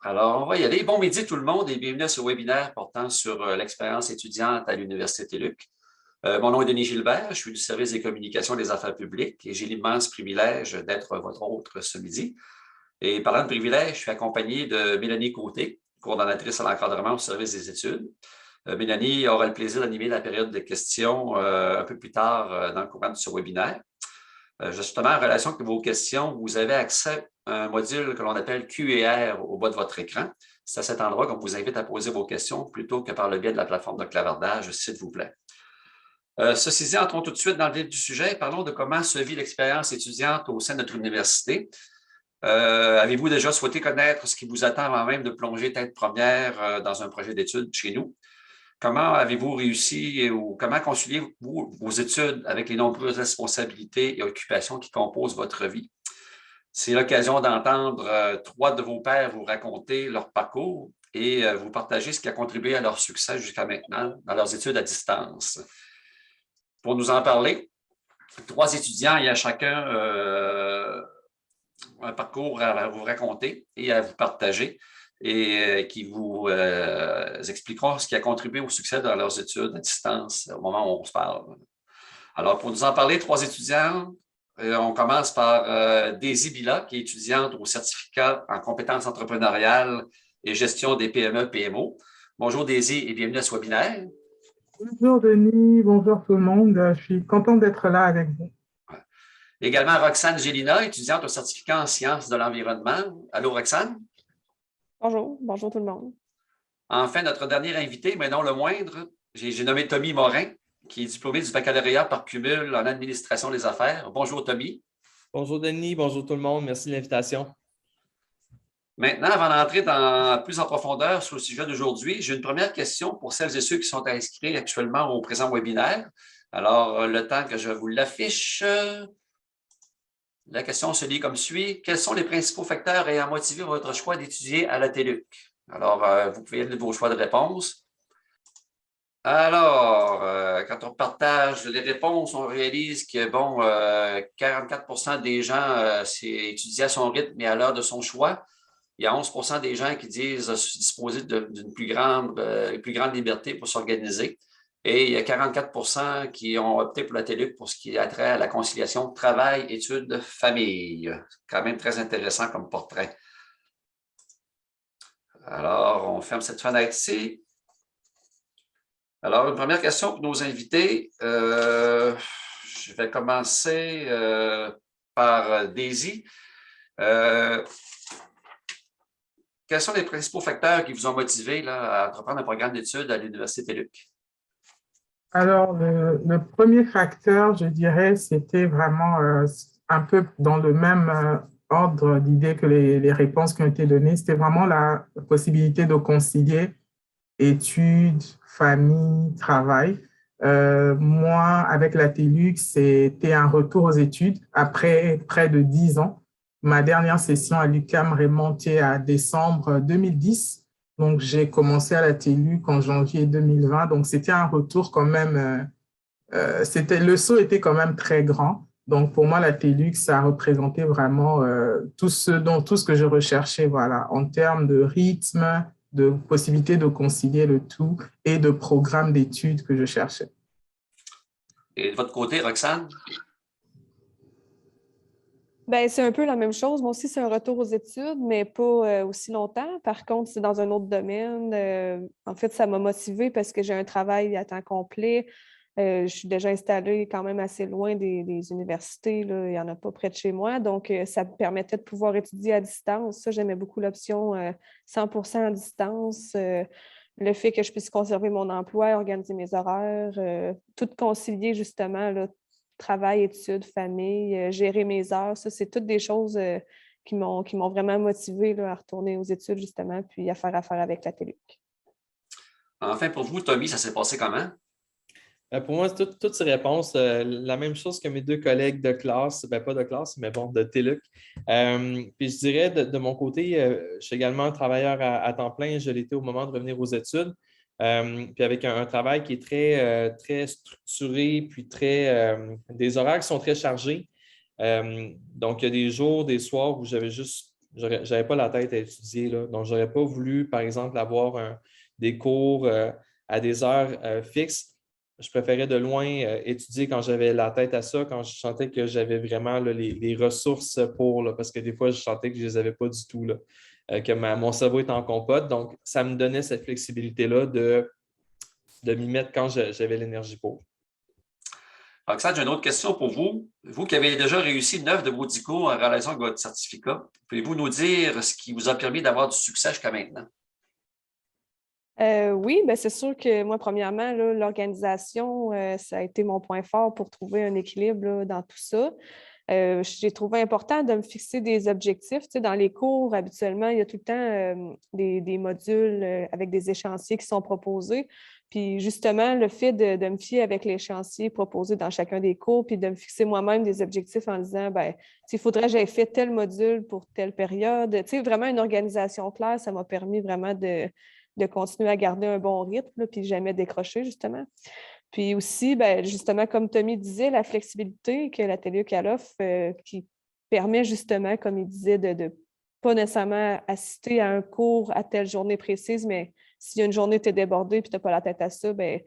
Alors, on va y aller. Bon midi tout le monde et bienvenue à ce webinaire portant sur l'expérience étudiante à l'Université TÉLUQ. Mon nom est Denis Gilbert, je suis du service des communications et des affaires publiques et j'ai l'immense privilège d'être votre hôte ce midi. Et parlant de privilège, je suis accompagné de Mélanie Côté, coordonnatrice à l'encadrement au service des études. Mélanie aura le plaisir d'animer la période de questions un peu plus tard dans le courant de ce webinaire. Justement, en relation avec vos questions, vous avez accès à un module que l'on appelle Q&R au bas de votre écran. C'est à cet endroit qu'on vous invite à poser vos questions plutôt que par le biais de la plateforme de clavardage, s'il vous plaît. Ceci dit, entrons tout de suite dans le vif du sujet. Parlons de comment se vit l'expérience étudiante au sein de notre université. Avez-vous déjà souhaité connaître ce qui vous attend avant même de plonger tête première dans un projet d'études chez nous? Comment avez-vous réussi ou comment conciliez-vous vos études avec les nombreuses responsabilités et occupations qui composent votre vie? C'est l'occasion d'entendre trois de vos pairs vous raconter leur parcours et vous partager ce qui a contribué à leur succès jusqu'à maintenant dans leurs études à distance. Pour nous en parler, trois étudiants ayant chacun un parcours à vous raconter et à vous partager et qui vous expliqueront ce qui a contribué au succès dans leurs études à distance au moment où on se parle. Alors, pour nous en parler, trois étudiants, on commence par Daisy Bila, qui est étudiante au certificat en compétences entrepreneuriales et gestion des PME-PMO. Bonjour Daisy et bienvenue à ce webinaire. Bonjour Denis, bonjour tout le monde. Je suis contente d'être là avec vous. Également Roxane Gélina, étudiante au certificat en sciences de l'environnement. Allô Roxane? Bonjour tout le monde. Enfin, notre dernier invité, mais non le moindre, j'ai nommé Tommy Morin, qui est diplômé du baccalauréat par cumul en administration des affaires. Bonjour Tommy. Bonjour Denis, bonjour tout le monde, merci de l'invitation. Maintenant, avant d'entrer plus en profondeur sur le sujet d'aujourd'hui, j'ai une première question pour celles et ceux qui sont inscrits actuellement au présent webinaire. Alors, le temps que je vous l'affiche, la question se lit comme suit. Quels sont les principaux facteurs ayant motivé votre choix d'étudier à la TÉLUQ? Alors, vous pouvez lire vos choix de réponse. Alors, quand on partage les réponses, on réalise que, 44 des gens étudient à son rythme et à l'heure de son choix. Il y a 11 des gens qui disent se disposer d'une plus grande liberté pour s'organiser. Et il y a 44 qui ont opté pour la TÉLUQ pour ce qui a trait à la conciliation travail, études, famille. Quand même très intéressant comme portrait. Alors, on ferme cette fenêtre-ci. Alors, une première question pour nos invités. Je vais commencer par Daisy. Quels sont les principaux facteurs qui vous ont motivé là, à entreprendre un programme d'études à l'Université TÉLUQ? Alors, le premier facteur, je dirais, c'était vraiment un peu dans le même ordre d'idée que les réponses qui ont été données. C'était vraiment la possibilité de concilier études, famille, travail. Moi, avec la TÉLUQ, c'était un retour aux études après près de 10 ans. Ma dernière session à l'UQAM remontait à décembre 2010. Donc, j'ai commencé à la TÉLUQ en janvier 2020. Donc, c'était un retour quand même, le saut était quand même très grand. Donc, pour moi, la TÉLUQ, ça représentait vraiment tout ce que je recherchais, voilà, en termes de rythme, de possibilité de concilier le tout et de programme d'études que je cherchais. Et de votre côté, Roxane? Ben, c'est un peu la même chose. Moi aussi, c'est un retour aux études, mais pas aussi longtemps. Par contre, c'est dans un autre domaine. En fait, ça m'a motivée parce que j'ai un travail à temps complet. Je suis déjà installée quand même assez loin des universités, là. Il n'y en a pas près de chez moi. Donc, ça me permettait de pouvoir étudier à distance. Ça, j'aimais beaucoup l'option 100% à distance. Le fait que je puisse conserver mon emploi, organiser mes horaires, tout concilier justement, là, travail, études, famille, gérer mes heures. Ça, c'est toutes des choses qui m'ont vraiment motivée là, à retourner aux études, justement, puis à faire affaire avec la TÉLUQ. Enfin, pour vous, Tommy, ça s'est passé comment? Pour moi, c'est toutes ces réponses, la même chose que mes deux collègues de classe, ben pas de classe, mais bon, de TÉLUQ. Puis je dirais, de mon côté, je suis également travailleur à temps plein, je l'étais au moment de revenir aux études. Puis avec un travail qui est très structuré, puis des horaires qui sont très chargés. Donc, il y a des jours, des soirs où j'avais juste je n'avais pas la tête à étudier, là. Donc, je n'aurais pas voulu, par exemple, avoir des cours à des heures fixes. Je préférais de loin étudier quand j'avais la tête à ça, quand je sentais que j'avais vraiment là, les ressources pour, là, parce que des fois, je sentais que je ne les avais pas du tout, là, que mon cerveau était en compote. Donc, ça me donnait cette flexibilité-là de m'y mettre quand j'avais l'énergie pour. Roxane, j'ai une autre question pour vous. Vous qui avez déjà réussi 9 de vos 10 cours en relation avec votre certificat, pouvez-vous nous dire ce qui vous a permis d'avoir du succès jusqu'à maintenant? Oui, ben c'est sûr que moi, premièrement, là, l'organisation, ça a été mon point fort pour trouver un équilibre là, dans tout ça. J'ai trouvé important de me fixer des objectifs. Tu sais, dans les cours, habituellement, il y a tout le temps des modules avec des échéanciers qui sont proposés. Puis justement, le fait de me fier avec l'échéancier proposé dans chacun des cours, puis de me fixer moi-même des objectifs en disant, ben, il faudrait que j'aie fait tel module pour telle période. Tu sais, vraiment une organisation claire, ça m'a permis vraiment de continuer à garder un bon rythme, là, puis jamais décrocher, justement. Puis aussi, ben, justement, comme Tommy disait, la flexibilité que la TELUC offre, qui permet justement, comme il disait, de pas nécessairement assister à un cours à telle journée précise, mais s'il y a une journée, tu es débordé et tu n'as pas la tête à ça, ben,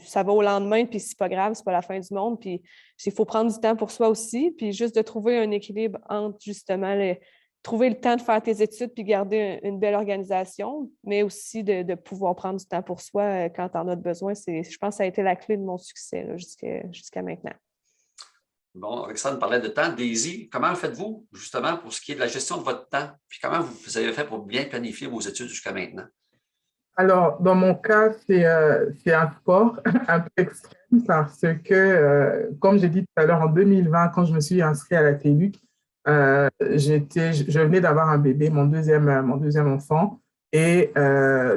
ça va au lendemain, puis c'est pas grave, c'est pas la fin du monde. Puis il faut prendre du temps pour soi aussi, puis juste de trouver un équilibre entre justement trouver le temps de faire tes études puis garder une belle organisation, mais aussi de pouvoir prendre du temps pour soi quand tu en as besoin. Je pense que ça a été la clé de mon succès jusqu'à maintenant. Bon, Alexandre parlait de temps. Daisy, comment faites-vous justement pour ce qui est de la gestion de votre temps? Puis comment vous avez fait pour bien planifier vos études jusqu'à maintenant? Alors, dans mon cas, c'est un sport un peu extrême parce que, comme j'ai dit tout à l'heure, en 2020, quand je me suis inscrite à la TELUC, je venais d'avoir un bébé, mon deuxième enfant. Et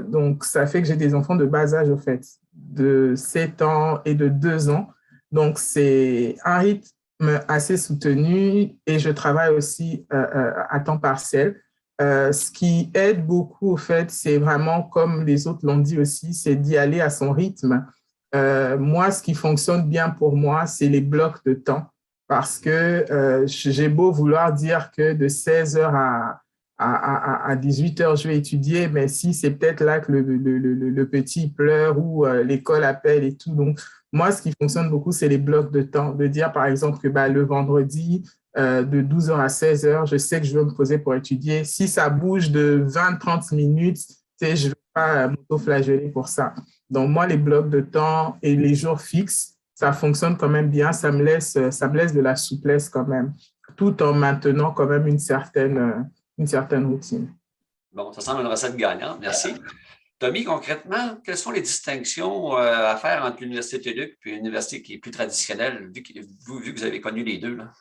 donc, ça fait que j'ai des enfants de bas âge, au fait, de 7 ans et de 2 ans. Donc, c'est un rythme assez soutenu et je travaille aussi à temps partiel. Ce qui aide beaucoup, au fait, c'est vraiment, comme les autres l'ont dit aussi, c'est d'y aller à son rythme. Moi, ce qui fonctionne bien pour moi, c'est les blocs de temps. Parce que j'ai beau vouloir dire que de 16 heures à 18 heures, je vais étudier, mais si c'est peut-être là que le petit pleure ou l'école appelle et tout. Donc, moi, ce qui fonctionne beaucoup, c'est les blocs de temps. De dire, par exemple, que le vendredi, de 12 heures à 16 heures, je sais que je vais me poser pour étudier. Si ça bouge de 20-30 minutes, je ne vais pas m'auto-flageller pour ça. Donc, moi, les blocs de temps et les jours fixes, ça fonctionne quand même bien. Ça me laisse de la souplesse quand même, tout en maintenant quand même une certaine routine. Bon, ça semble une recette gagnante. Merci. Tommy, concrètement, quelles sont les distinctions à faire entre l'Université TELUC et une université qui est plus traditionnelle, vu que vous avez connu les deux, là?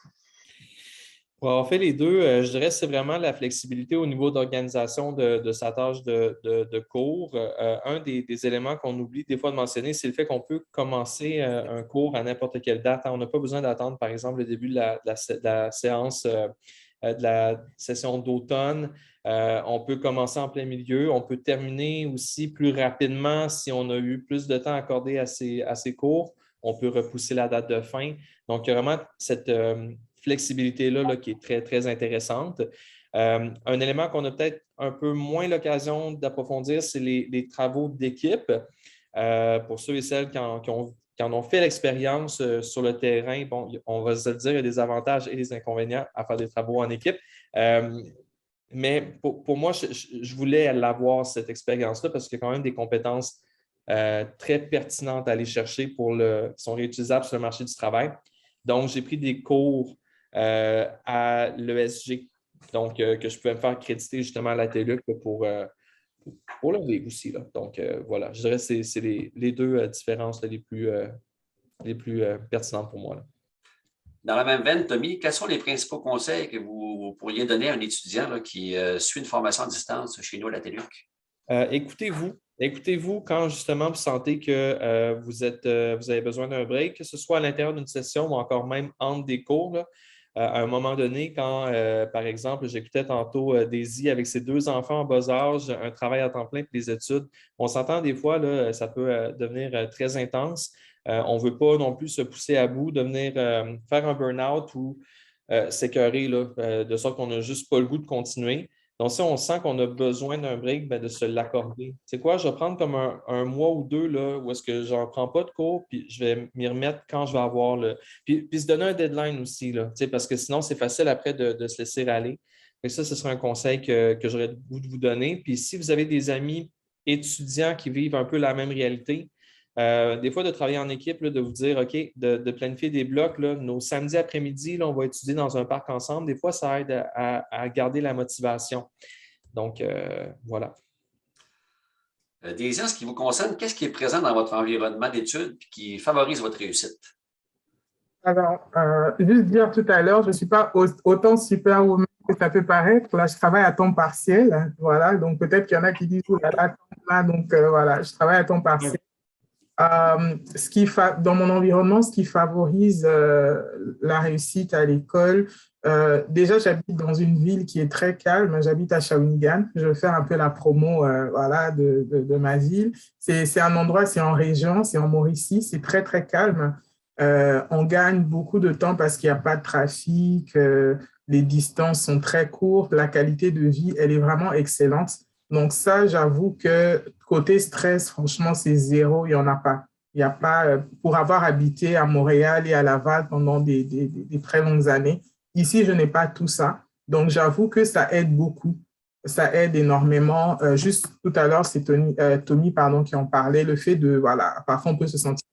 Pour avoir fait les deux, je dirais que c'est vraiment la flexibilité au niveau d'organisation de sa tâche de cours. Un des éléments qu'on oublie des fois de mentionner, c'est le fait qu'on peut commencer un cours à n'importe quelle date. On n'a pas besoin d'attendre, par exemple, le début de la séance de la session d'automne. On peut commencer en plein milieu. On peut terminer aussi plus rapidement si on a eu plus de temps accordé à ces cours. On peut repousser la date de fin. Donc, il y a vraiment cette flexibilité-là qui est très, très intéressante. Un élément qu'on a peut-être un peu moins l'occasion d'approfondir, c'est les travaux d'équipe. Pour ceux et celles qui en ont fait l'expérience sur le terrain, bon, on va se le dire, il y a des avantages et des inconvénients à faire des travaux en équipe. Mais pour moi, je voulais l'avoir, cette expérience-là, parce qu'il y a quand même des compétences très pertinentes à aller chercher qui sont réutilisables sur le marché du travail. Donc, j'ai pris des cours à l'ESG, donc que je pouvais me faire créditer justement à la TELUC pour le vivre aussi. Là. Donc, voilà, je dirais que c'est les deux différences là, les plus pertinentes pour moi. Là. Dans la même veine, Tommy, quels sont les principaux conseils que vous pourriez donner à un étudiant là, qui suit une formation à distance chez nous à la TELUC? Écoutez-vous. Écoutez-vous quand justement vous sentez que vous avez besoin d'un break, que ce soit à l'intérieur d'une session ou encore même entre des cours. Là. À un moment donné, quand, par exemple, j'écoutais tantôt Daisy avec ses 2 enfants en bas âge, un travail à temps plein et des études, on s'entend des fois, là, ça peut devenir très intense. On ne veut pas non plus se pousser à bout, faire un burn-out ou s'écœurer, de sorte qu'on n'a juste pas le goût de continuer. Donc, si on sent qu'on a besoin d'un break, ben, de se l'accorder. C'est quoi? Je vais prendre comme un mois ou deux là, où est-ce que je n'en prends pas de cours, puis je vais m'y remettre quand je vais avoir le. Puis se donner un deadline aussi, là, parce que sinon, c'est facile après de se laisser aller. Et ça, ce serait un conseil que j'aurais le goût de vous donner. Puis si vous avez des amis étudiants qui vivent un peu la même réalité, des fois, de travailler en équipe, là, de vous dire, OK, de planifier des blocs, là, nos samedis après-midi, là, on va étudier dans un parc ensemble. Des fois, ça aide à garder la motivation. Donc, voilà. Daisy, en ce qui vous concerne, qu'est-ce qui est présent dans votre environnement d'études et qui favorise votre réussite? Alors, juste dire tout à l'heure, je ne suis pas autant superwoman que ça peut paraître. Là, je travaille à temps partiel. Hein, voilà, donc peut-être qu'il y en a qui disent, oh là là, là, donc voilà, je travaille à temps partiel. Dans mon environnement, ce qui favorise la réussite à l'école, déjà, j'habite dans une ville qui est très calme. J'habite à Shawinigan. Je vais faire un peu la promo voilà, de ma ville. C'est un endroit, c'est en région, c'est en Mauricie. C'est très, très calme. On gagne beaucoup de temps parce qu'il n'y a pas de trafic. Les distances sont très courtes. La qualité de vie, elle est vraiment excellente. Donc ça, j'avoue que côté stress, franchement, c'est zéro, il n'y en a pas. Il n'y a pas, pour avoir habité à Montréal et à Laval pendant des très longues années, ici, je n'ai pas tout ça. Donc, j'avoue que ça aide beaucoup. Ça aide énormément. Juste tout à l'heure, c'est Tommy pardon, qui en parlait, le fait de, voilà, parfois on peut se sentir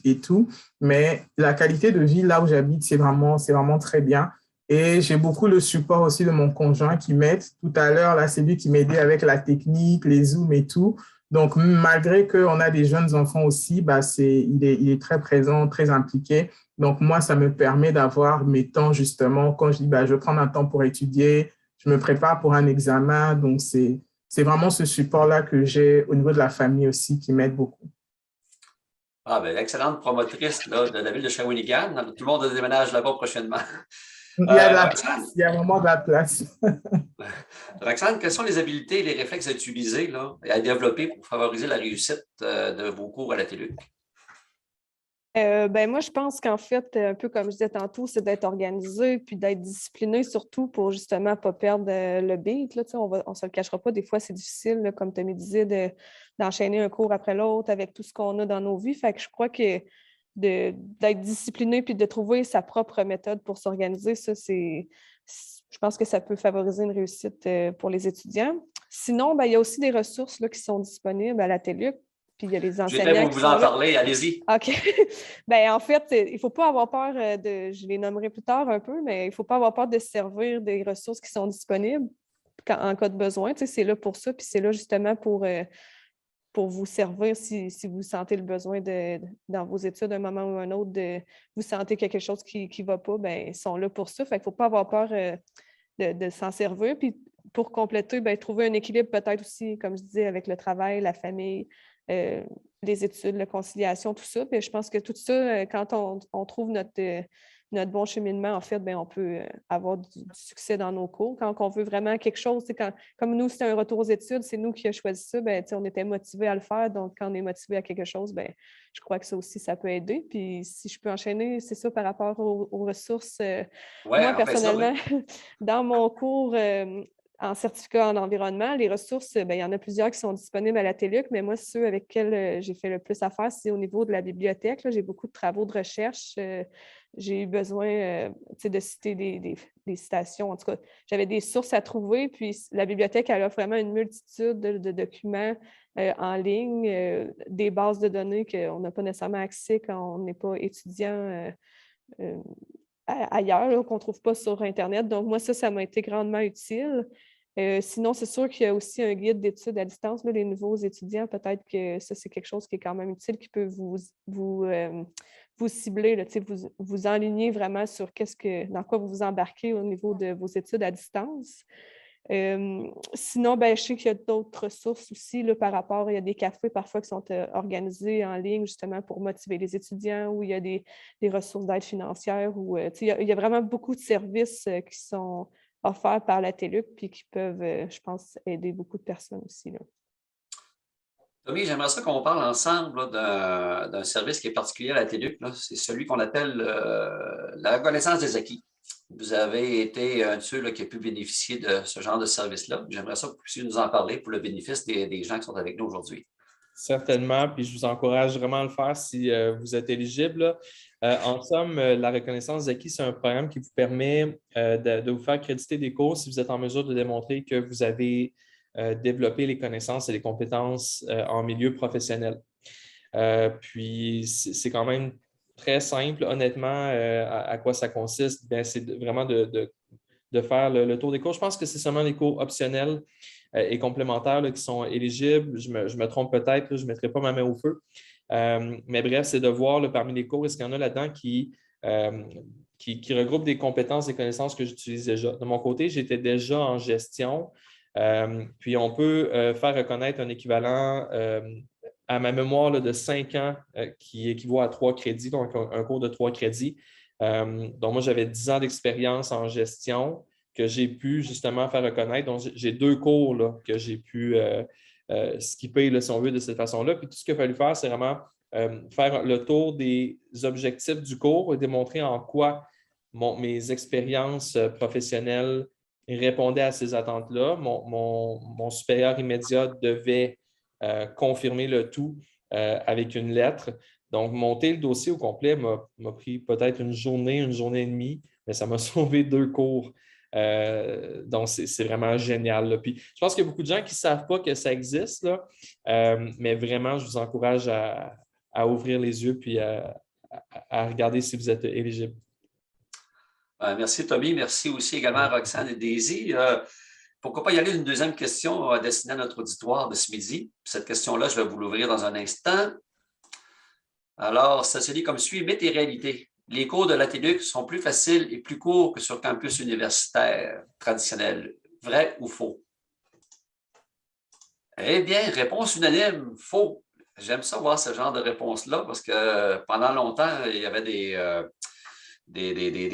et tout, mais la qualité de vie là où j'habite, c'est vraiment très bien. Et j'ai beaucoup le support aussi de mon conjoint qui m'aide. Tout à l'heure, là, c'est lui qui m'aidait avec la technique, les Zooms et tout. Donc, malgré qu'on a des jeunes enfants aussi, bah, il est très présent, très impliqué. Donc, moi, ça me permet d'avoir mes temps, justement, quand je dis, bah, je prends un temps pour étudier, je me prépare pour un examen. Donc, c'est vraiment ce support-là que j'ai au niveau de la famille aussi qui m'aide beaucoup. Ah, ben, excellente promotrice là, de la ville de Shawinigan. Tout le monde déménage là-bas prochainement. Il y a de la Roxane, place, il y a vraiment de la place. Roxane, quelles sont les habiletés et les réflexes à utiliser là, et à développer pour favoriser la réussite de vos cours à la TELUC? Ben moi, je pense qu'en fait, un peu comme je disais tantôt, c'est d'être organisé puis d'être discipliné surtout pour justement ne pas perdre le beat. Là, on ne se le cachera pas, des fois, c'est difficile, là, comme tu me disais, d'enchaîner un cours après l'autre avec tout ce qu'on a dans nos vies. Fait que je crois que d'être discipliné puis de trouver sa propre méthode pour s'organiser, ça, je pense que ça peut favoriser une réussite pour les étudiants. Sinon, ben, il y a aussi des ressources là, qui sont disponibles à la TELUC. Puis il y a les enseignants. Je vais vous en parler, allez-y. OK. Bien, en fait, il ne faut pas avoir peur je les nommerai plus tard un peu, mais il ne faut pas avoir peur de se servir des ressources qui sont disponibles en cas de besoin. Tu sais, c'est là pour ça, puis c'est là justement pour vous servir si vous sentez le besoin dans vos études, à un moment ou un autre, vous sentez quelque chose qui ne va pas, bien, ils sont là pour ça. Fait qu'il ne faut pas avoir peur de s'en servir. Puis pour compléter, bien, trouver un équilibre peut-être aussi, comme je disais, avec le travail, la famille, les études, la conciliation, tout ça. Puis je pense que tout ça, quand on trouve notre bon cheminement, en fait, bien, on peut avoir du succès dans nos cours. Quand on veut vraiment quelque chose, comme nous, c'était un retour aux études, c'est nous qui avons choisi ça, bien, on était motivés à le faire. Donc, quand on est motivé à quelque chose, bien, je crois que ça aussi, ça peut aider. Puis si je peux enchaîner, c'est ça par rapport aux ressources. Moi, personnellement, ça, oui. Dans mon cours en certificat en environnement, les ressources, bien, il y en a plusieurs qui sont disponibles à la TELUC, mais moi, ceux avec lesquels j'ai fait le plus affaire, c'est au niveau de la bibliothèque. Là, j'ai beaucoup de travaux de recherche. J'ai eu besoin de citer des citations. En tout cas, j'avais des sources à trouver. Puis la bibliothèque, elle offre vraiment une multitude de documents en ligne, des bases de données qu'on n'a pas nécessairement accès quand on n'est pas étudiant ailleurs, qu'on ne trouve pas sur Internet. Donc, moi, ça m'a été grandement utile. Sinon, c'est sûr qu'il y a aussi un guide d'études à distance. Là, les nouveaux étudiants, peut-être que ça, c'est quelque chose qui est quand même utile, qui peut vous cibler, là, vous enligner vraiment sur dans quoi vous vous embarquez au niveau de vos études à distance. Sinon, ben, je sais qu'il y a d'autres ressources aussi là, par rapport, il y a des cafés parfois qui sont organisés en ligne justement pour motiver les étudiants, ou il y a des ressources d'aide financière, ou il y a vraiment beaucoup de services qui sont offerts par la TELUC puis qui peuvent, je pense, aider beaucoup de personnes aussi. Là. Tommy, j'aimerais ça qu'on parle ensemble d'un service qui est particulier à la TELUC. C'est celui qu'on appelle la reconnaissance des acquis. vous avez été un de ceux là, qui a pu bénéficier de ce genre de service-là. J'aimerais ça que vous puissiez nous en parler pour le bénéfice des gens qui sont avec nous aujourd'hui. Certainement, puis je vous encourage vraiment à le faire si vous êtes éligible, là. En somme, la reconnaissance d'acquis, c'est un programme qui vous permet de vous faire créditer des cours si vous êtes en mesure de démontrer que vous avez développé les connaissances et les compétences en milieu professionnel. Puis, c'est quand même très simple, honnêtement, à quoi ça consiste. Bien, c'est vraiment de faire le tour des cours. Je pense que c'est seulement les cours optionnels et complémentaires là, qui sont éligibles. Je me trompe peut-être, là, je ne mettrai pas ma main au feu. Mais bref, c'est de voir là, parmi les cours, est-ce qu'il y en a là-dedans qui regroupent des compétences et connaissances que j'utilise déjà. De mon côté, j'étais déjà en gestion. Puis, on peut faire reconnaître un équivalent à ma mémoire là, de 5 ans qui équivaut à 3 crédits, donc un cours de 3 crédits. Donc, moi, j'avais 10 ans d'expérience en gestion que j'ai pu justement faire reconnaître. Donc, j'ai 2 cours là, que j'ai pu skipper, là, si on veut, de cette façon-là. Puis, tout ce qu'il a fallu faire, c'est vraiment faire le tour des objectifs du cours et démontrer en quoi mes expériences professionnelles répondaient à ces attentes-là. Mon supérieur immédiat devait confirmer le tout avec une lettre. Donc, monter le dossier au complet m'a pris peut-être une journée et demie, mais ça m'a sauvé 2 cours. Donc, c'est vraiment génial, là. Puis, je pense qu'il y a beaucoup de gens qui ne savent pas que ça existe, là. Mais vraiment, je vous encourage à ouvrir les yeux puis à regarder si vous êtes éligible. Merci, Tommy. Merci aussi également à Roxane et Daisy. Pourquoi pas y aller une deuxième question destinée à notre auditoire de ce midi? Cette question-là, je vais vous l'ouvrir dans un instant. Alors, ça se lit comme suit, mythes et réalités. Les cours de l'ATLUC sont plus faciles et plus courts que sur campus universitaire traditionnel. Vrai ou faux? Eh bien, réponse unanime, faux. J'aime ça voir ce genre de réponse-là parce que pendant longtemps, il y avait des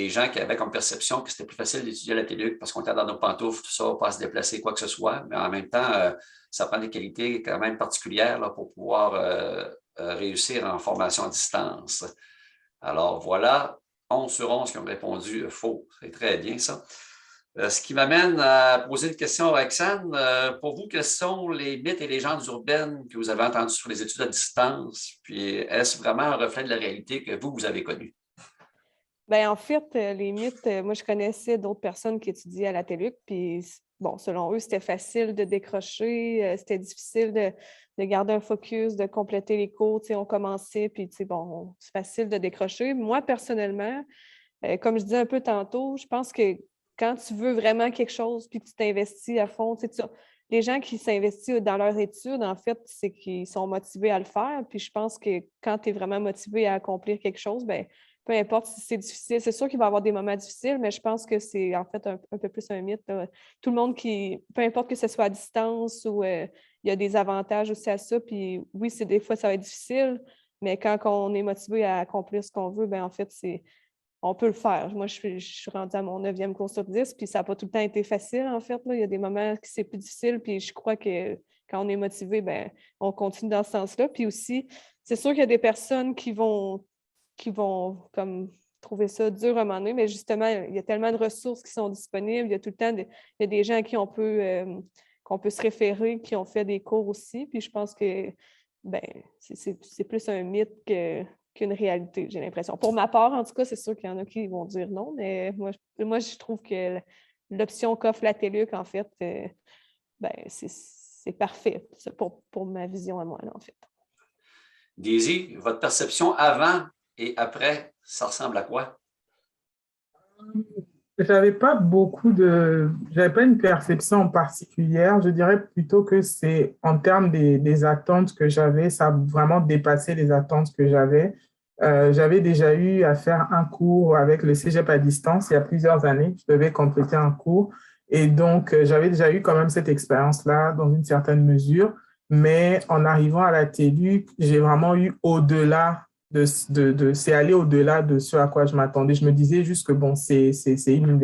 gens qui avaient comme perception que c'était plus facile d'étudier à la TELUC parce qu'on était dans nos pantoufles, tout ça, pas à se déplacer, quoi que ce soit. Mais en même temps, ça prend des qualités quand même particulières là, pour pouvoir réussir en formation à distance. Alors voilà, 11 sur 11 qui ont répondu faux. C'est très bien ça. Ce qui m'amène à poser une question à Roxane. Pour vous, quels sont les mythes et légendes urbaines que vous avez entendus sur les études à distance? Puis est-ce vraiment un reflet de la réalité que vous avez connue? Bien, en fait, les mythes, moi, je connaissais d'autres personnes qui étudiaient à la TELUC, puis bon, selon eux, c'était facile de décrocher, c'était difficile de garder un focus, de compléter les cours. Tu sais, on commençait, puis tu sais, bon, c'est facile de décrocher. Moi, personnellement, comme je disais un peu tantôt, je pense que quand tu veux vraiment quelque chose, puis que tu t'investis à fond, tu sais, les gens qui s'investissent dans leur étude, en fait, c'est qu'ils sont motivés à le faire. Puis je pense que quand tu es vraiment motivé à accomplir quelque chose, bien, peu importe si c'est difficile, c'est sûr qu'il va y avoir des moments difficiles, mais je pense que c'est en fait un peu plus un mythe. Là. Tout le monde peu importe que ce soit à distance ou il y a des avantages aussi à ça. Puis oui, des fois, ça va être difficile, mais quand on est motivé à accomplir ce qu'on veut, bien, en fait, on peut le faire. Moi, je suis rendue à mon 9e cours sur 10, puis ça n'a pas tout le temps été facile, en fait. Là. Il y a des moments qui c'est plus difficile, puis je crois que quand on est motivé, bien, on continue dans ce sens-là. Puis aussi, c'est sûr qu'il y a des personnes qui vont comme trouver ça dur à un moment donné, mais justement, il y a tellement de ressources qui sont disponibles. Il y a tout le temps il y a des gens à qui qu'on peut se référer, qui ont fait des cours aussi. Puis je pense que ben, c'est plus un mythe qu'une réalité, j'ai l'impression. Pour ma part, en tout cas, c'est sûr qu'il y en a qui vont dire non, mais moi je trouve que l'option qu'offre la TELUC, en fait, ben, c'est parfait pour ma vision à moi, là, en fait. Daisy, votre perception avant et après, ça ressemble à quoi? J'avais pas une perception particulière. Je dirais plutôt que c'est en termes des attentes que j'avais, ça a vraiment dépassé les attentes que j'avais. J'avais déjà eu à faire un cours avec le Cégep à distance il y a plusieurs années. Je devais compléter un cours. Et donc, j'avais déjà eu quand même cette expérience-là dans une certaine mesure. Mais en arrivant à la TELUC, j'ai vraiment eu au-delà c'est aller au-delà de ce à quoi je m'attendais. Je me disais juste que bon, c'est une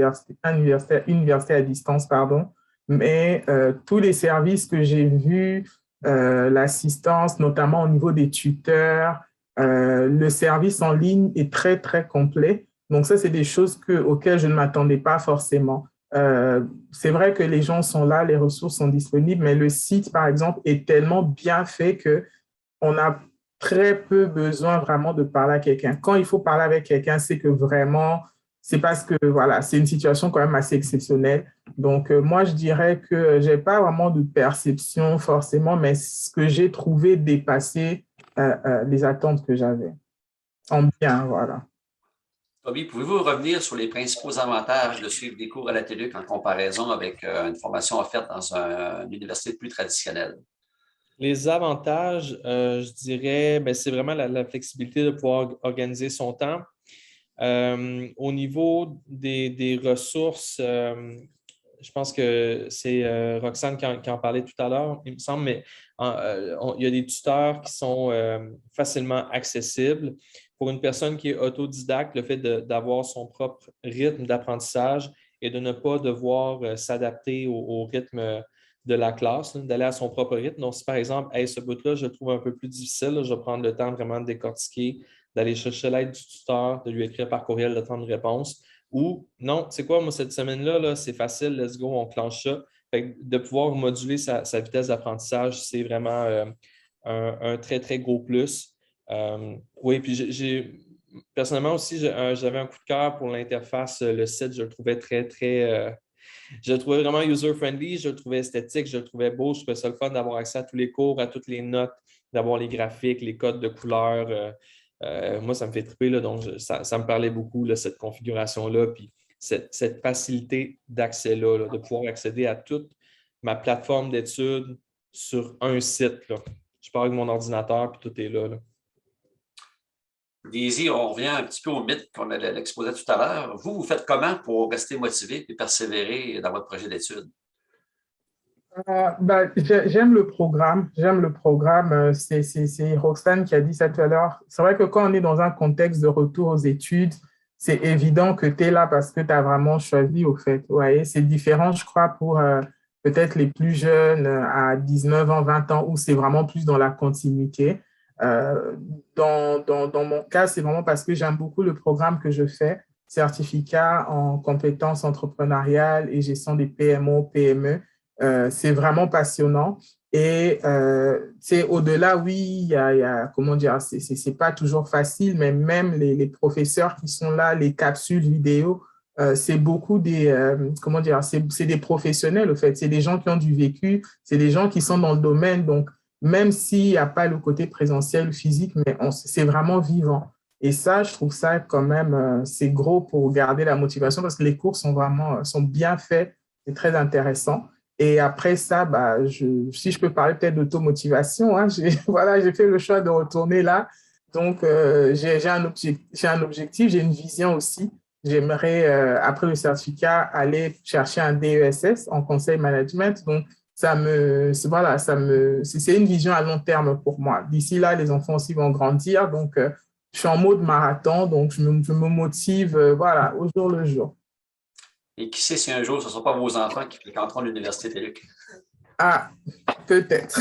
université à distance, pardon, mais tous les services que j'ai vus, l'assistance, notamment au niveau des tuteurs, le service en ligne est très, très complet. Donc ça, c'est des choses auxquelles je ne m'attendais pas forcément. C'est vrai que les gens sont là, les ressources sont disponibles, mais le site, par exemple, est tellement bien fait qu'on a très peu besoin vraiment de parler à quelqu'un. Quand il faut parler avec quelqu'un, c'est que vraiment, c'est parce que voilà, c'est une situation quand même assez exceptionnelle. Donc, moi, je dirais que je n'ai pas vraiment de perception forcément, mais ce que j'ai trouvé dépassait les attentes que j'avais. En bien, voilà. Toby, pouvez-vous revenir sur les principaux avantages de suivre des cours à la TELUC en comparaison avec une formation offerte dans une université plus traditionnelle? Les avantages, je dirais, ben, c'est vraiment la flexibilité de pouvoir organiser son temps. Au niveau des ressources, je pense que c'est Roxane qui en parlait tout à l'heure, il me semble, mais il y a des tuteurs qui sont facilement accessibles. Pour une personne qui est autodidacte, le fait d'avoir son propre rythme d'apprentissage et de ne pas devoir s'adapter au rythme de la classe, d'aller à son propre rythme. Donc, si par exemple, hey, ce bout-là, je le trouve un peu plus difficile, là, je vais prendre le temps vraiment de décortiquer, d'aller chercher l'aide du tuteur, de lui écrire par courriel le temps de réponse. Ou non, c'est quoi, moi, cette semaine-là, là, c'est facile, let's go, on clenche ça. Fait que de pouvoir moduler sa vitesse d'apprentissage, c'est vraiment un très, très gros plus. Oui, puis personnellement aussi, j'avais un coup de cœur pour l'interface. Le site, je le trouvais très, très. Je le trouvais vraiment user-friendly, je le trouvais esthétique, je le trouvais beau, je trouvais ça le fun d'avoir accès à tous les cours, à toutes les notes, d'avoir les graphiques, les codes de couleurs. Moi, ça me fait triper, là, donc ça me parlait beaucoup, là, cette configuration-là, puis cette facilité d'accès-là, là, de pouvoir accéder à toute ma plateforme d'études sur un site. Là. Je pars avec mon ordinateur, puis tout est là. Daisy, on revient un petit peu au mythe qu'on a exposé tout à l'heure. Vous faites comment pour rester motivé et persévérer dans votre projet d'études? J'aime le programme. J'aime le programme. C'est Roxane qui a dit ça tout à l'heure. C'est vrai que quand on est dans un contexte de retour aux études, c'est évident que tu es là parce que tu as vraiment choisi, au fait. Ouais, c'est différent, je crois, pour peut-être les plus jeunes à 19 ans, 20 ans, où c'est vraiment plus dans la continuité. Euh, dans mon cas, c'est vraiment parce que j'aime beaucoup le programme que je fais, certificat en compétences entrepreneuriales et gestion des PMO, PME. C'est vraiment passionnant. Et c'est au-delà, oui, comment dire, c'est pas toujours facile, mais même les professeurs qui sont là, les capsules vidéo, c'est beaucoup comment dire, c'est des professionnels, au fait. C'est des gens qui ont du vécu, c'est des gens qui sont dans le domaine. Donc, même s'il n'y a pas le côté présentiel physique, mais c'est vraiment vivant. Et ça, je trouve ça quand même, c'est gros pour garder la motivation parce que les cours sont vraiment, sont bien faits, c'est très intéressant. Et après ça, si je peux parler peut-être d'automotivation, hein, voilà, j'ai fait le choix de retourner là. Donc, j'ai un objectif, j'ai une vision aussi. J'aimerais, après le certificat, aller chercher un DESS en conseil management. Donc, voilà, c'est une vision à long terme pour moi. D'ici là, les enfants aussi vont grandir. Donc, je suis en mode marathon. Donc, je me motive, voilà, au jour le jour. Et qui sait si un jour, ce ne sont pas vos enfants qui fréquenteront l'Université TELUC? Ah, peut-être.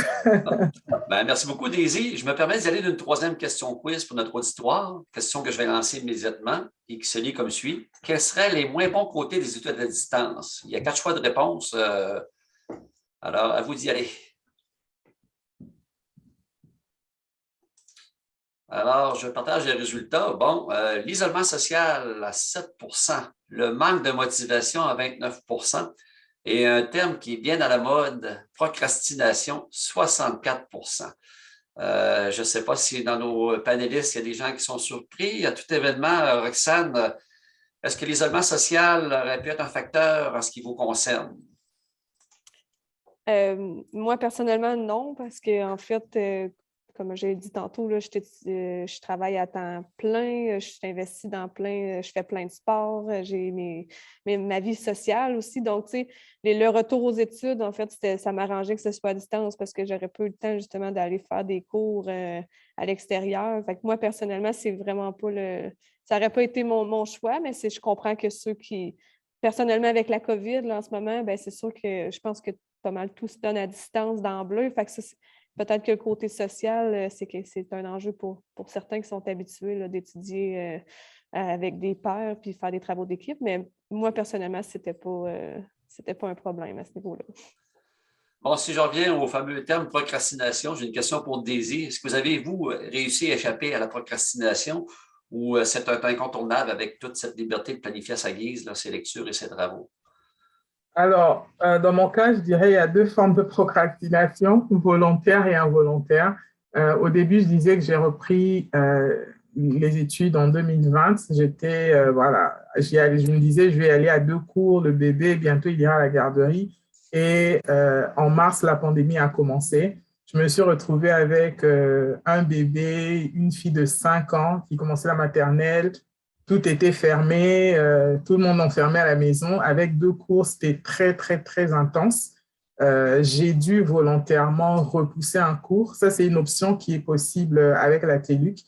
Merci beaucoup, Daisy. Je me permets d'y aller d'une troisième question quiz pour notre auditoire, question que je vais lancer immédiatement et qui se lit comme suit. Quels seraient les moins bons côtés des études à distance? Il y a 4 choix de réponse. Alors, à vous d'y aller. Alors, je partage les résultats. Bon, l'isolement social à 7 le manque de motivation à 29 et un terme qui est bien à la mode, procrastination, 64 je ne sais pas si dans nos panélistes, il y a des gens qui sont surpris. À tout événement, Roxane, est-ce que l'isolement social aurait pu être un facteur en ce qui vous concerne? Moi, personnellement, non, parce qu'en fait, comme j'ai dit tantôt, là, je travaille à temps plein, je suis investie dans je fais plein de sports, j'ai ma vie sociale aussi. Donc, tu sais, le retour aux études, en fait, ça m'arrangeait que ce soit à distance parce que j'aurais pas eu le temps, justement, d'aller faire des cours à l'extérieur. Fait que moi, personnellement, c'est vraiment pas ça n'aurait pas été mon choix, mais je comprends que ceux qui, personnellement, avec la COVID, là, en ce moment, ben, c'est sûr que je pense que pas mal tout se donne à distance d'emblée. Fait que peut-être que le côté social, c'est un enjeu pour certains qui sont habitués là, d'étudier avec des pairs puis faire des travaux d'équipe, mais moi, personnellement, c'était pas un problème à ce niveau-là. Bon, si je reviens au fameux terme procrastination, j'ai une question pour Daisy. Est-ce que vous avez, vous, réussi à échapper à la procrastination ou c'est un incontournable avec toute cette liberté de planifier à sa guise, là, ses lectures et ses travaux? Alors, dans mon cas, je dirais il y a deux formes de procrastination, volontaire et involontaire. Au début, je disais que j'ai repris les études en 2020. Voilà, je me disais, je vais aller à 2 cours, le bébé, bientôt il ira à la garderie. Et en mars, la pandémie a commencé. Je me suis retrouvée avec un bébé, une fille de 5 ans qui commençait la maternelle. Tout était fermé, tout le monde enfermé à la maison. Avec 2 cours, c'était très, très, très intense. J'ai dû volontairement repousser un cours. Ça, c'est une option qui est possible avec la TELUC.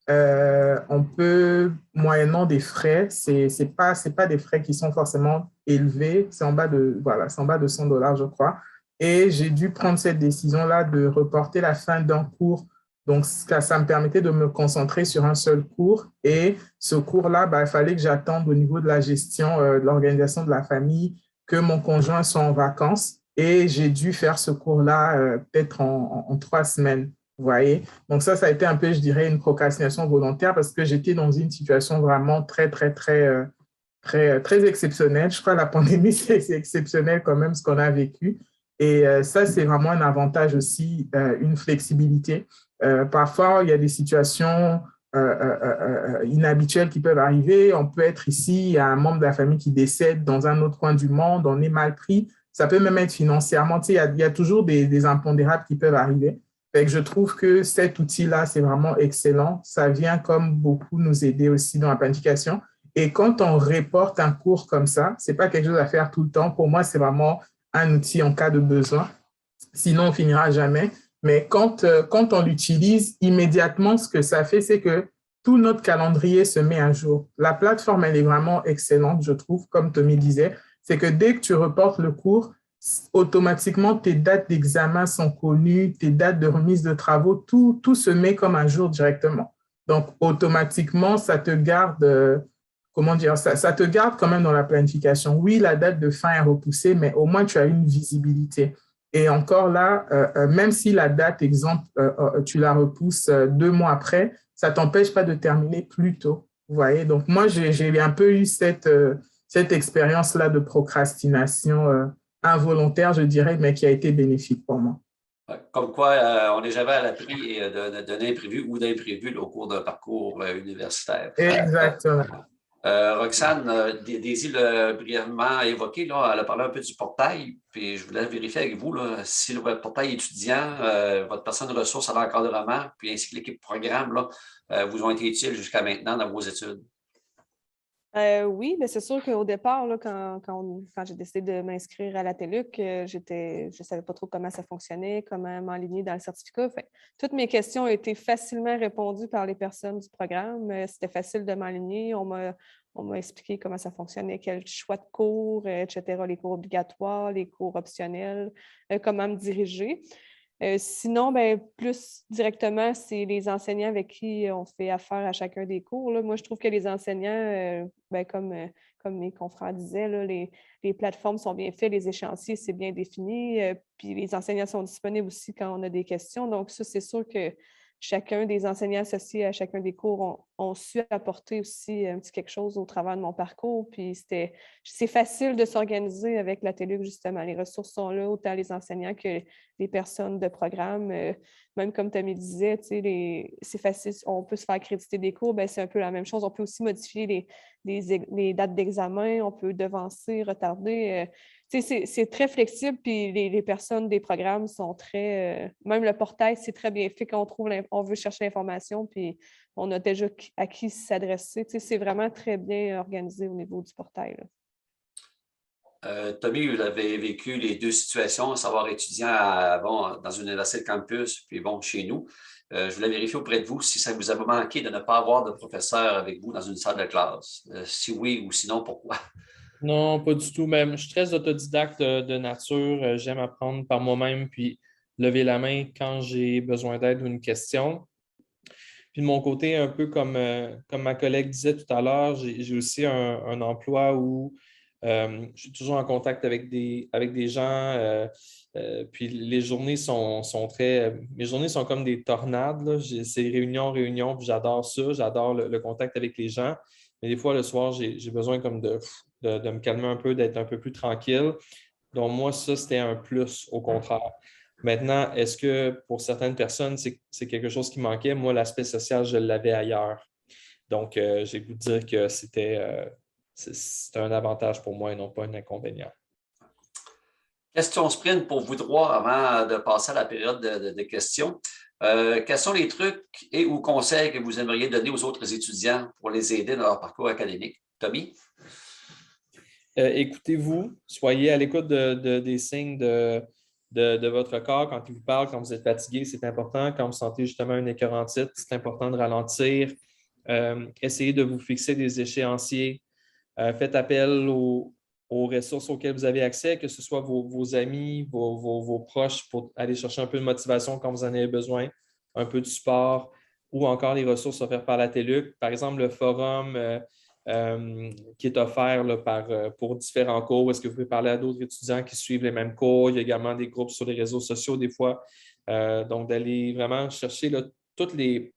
On peut, moyennant des frais, c'est pas des frais qui sont forcément élevés, c'est en bas de, voilà, c'est en bas de $100, je crois. Et j'ai dû prendre cette décision-là de reporter la fin d'un cours. Donc, ça me permettait de me concentrer sur un seul cours. Et ce cours-là, il fallait que j'attende au niveau de la gestion, de l'organisation de la famille, que mon conjoint soit en vacances. Et j'ai dû faire ce cours-là peut-être en 3 semaines. Vous voyez? Donc ça a été un peu, je dirais, une procrastination volontaire parce que j'étais dans une situation vraiment très, très, très, très, très exceptionnelle. Je crois que la pandémie, c'est exceptionnel quand même ce qu'on a vécu. Et ça, c'est vraiment un avantage aussi, une flexibilité. Parfois, il y a des situations inhabituelles qui peuvent arriver. On peut être ici, il y a un membre de la famille qui décède dans un autre coin du monde, on est mal pris. Ça peut même être financièrement. Tu sais, il y a toujours des impondérables qui peuvent arriver. Fait que je trouve que cet outil-là, c'est vraiment excellent. Ça vient comme beaucoup nous aider aussi dans la planification. Et quand on reporte un cours comme ça, ce n'est pas quelque chose à faire tout le temps. Pour moi, c'est vraiment un outil en cas de besoin. Sinon, on ne finira jamais. Mais quand on l'utilise, immédiatement, ce que ça fait, c'est que tout notre calendrier se met à jour. La plateforme, elle est vraiment excellente, je trouve, comme Tommy disait. C'est que dès que tu reportes le cours, automatiquement, tes dates d'examen sont connues, tes dates de remise de travaux, tout se met comme un jour directement. Donc, automatiquement, ça te garde, ça te garde quand même dans la planification. Oui, la date de fin est repoussée, mais au moins, tu as une visibilité. Et encore là, même si la date, exemple, tu la repousses 2 mois après, ça ne t'empêche pas de terminer plus tôt. Vous voyez? Donc, moi, j'ai un peu eu cette expérience-là de procrastination involontaire, je dirais, mais qui a été bénéfique pour moi. Comme quoi, on n'est jamais à l'abri d'un imprévu ou d'imprévu au cours d'un parcours universitaire. Exactement. Roxane, Daisy l'a brièvement évoqué, là, elle a parlé un peu du portail, puis je voulais vérifier avec vous là, si le portail étudiant, votre personne de ressources à l'encadrement, puis ainsi que l'équipe programme, là, vous ont été utiles jusqu'à maintenant dans vos études. Oui, mais c'est sûr qu'au départ, là, quand j'ai décidé de m'inscrire à la TELUC, je ne savais pas trop comment ça fonctionnait, comment m'enligner dans le certificat. Fait, toutes mes questions ont été facilement répondues par les personnes du programme. C'était facile de m'enligner. On m'a expliqué comment ça fonctionnait, quel choix de cours, etc., les cours obligatoires, les cours optionnels, comment me diriger. Sinon, plus directement, c'est les enseignants avec qui on fait affaire à chacun des cours. Là. Moi, je trouve que les enseignants, comme mes confrères disaient, là, les plateformes sont bien faites, les échéanciers, c'est bien défini, puis les enseignants sont disponibles aussi quand on a des questions. Donc, ça, c'est sûr que chacun des enseignants associés à chacun des cours ont su apporter aussi un petit quelque chose au travers de mon parcours. Puis c'est facile de s'organiser avec la TELUC, justement. Les ressources sont là, autant les enseignants que les personnes de programme. Même comme Tommy disait, c'est facile, on peut se faire créditer des cours, c'est un peu la même chose. On peut aussi modifier les dates d'examen, on peut devancer, retarder. C'est très flexible, puis les personnes des programmes sont très... même le portail, c'est très bien fait quand on veut chercher l'information, puis on a déjà à qui s'adresser. C'est vraiment très bien organisé au niveau du portail. Tommy, vous avez vécu les deux situations, à savoir étudiant dans une université de campus, puis chez nous. Je voulais vérifier auprès de vous si ça vous a manqué de ne pas avoir de professeur avec vous dans une salle de classe. Si oui ou sinon, pourquoi? Non, pas du tout. Même, je suis très autodidacte de nature. J'aime apprendre par moi-même. Puis, lever la main quand j'ai besoin d'aide ou une question. Puis de mon côté, un peu comme ma collègue disait tout à l'heure, j'ai aussi un emploi où je suis toujours en contact avec des gens. Puis les journées mes journées sont comme des tornades, là. C'est réunion, réunion, puis j'adore ça. J'adore le contact avec les gens. Mais des fois, le soir, j'ai besoin comme de me calmer un peu, d'être un peu plus tranquille. Donc, moi, ça, c'était un plus, au contraire. Maintenant, est-ce que pour certaines personnes, c'est quelque chose qui manquait? Moi, l'aspect social, je l'avais ailleurs. Donc, j'ai goût de dire que c'était un avantage pour moi et non pas un inconvénient. Question sprint pour vous trois avant de passer à la période de questions. Quels sont les trucs et ou conseils que vous aimeriez donner aux autres étudiants pour les aider dans leur parcours académique? Tommy? Écoutez-vous, soyez à l'écoute des signes de votre corps quand il vous parle, quand vous êtes fatigué, c'est important. Quand vous sentez justement une écœurantite, c'est important de ralentir. Essayez de vous fixer des échéanciers. Faites appel aux ressources auxquelles vous avez accès, que ce soit vos amis, vos proches, pour aller chercher un peu de motivation quand vous en avez besoin, un peu de support, ou encore les ressources offertes par la TELUC. Par exemple, le forum qui est offert là, pour différents cours, où est-ce que vous pouvez parler à d'autres étudiants qui suivent les mêmes cours. Il y a également des groupes sur les réseaux sociaux des fois. Donc, d'aller vraiment chercher là, tous les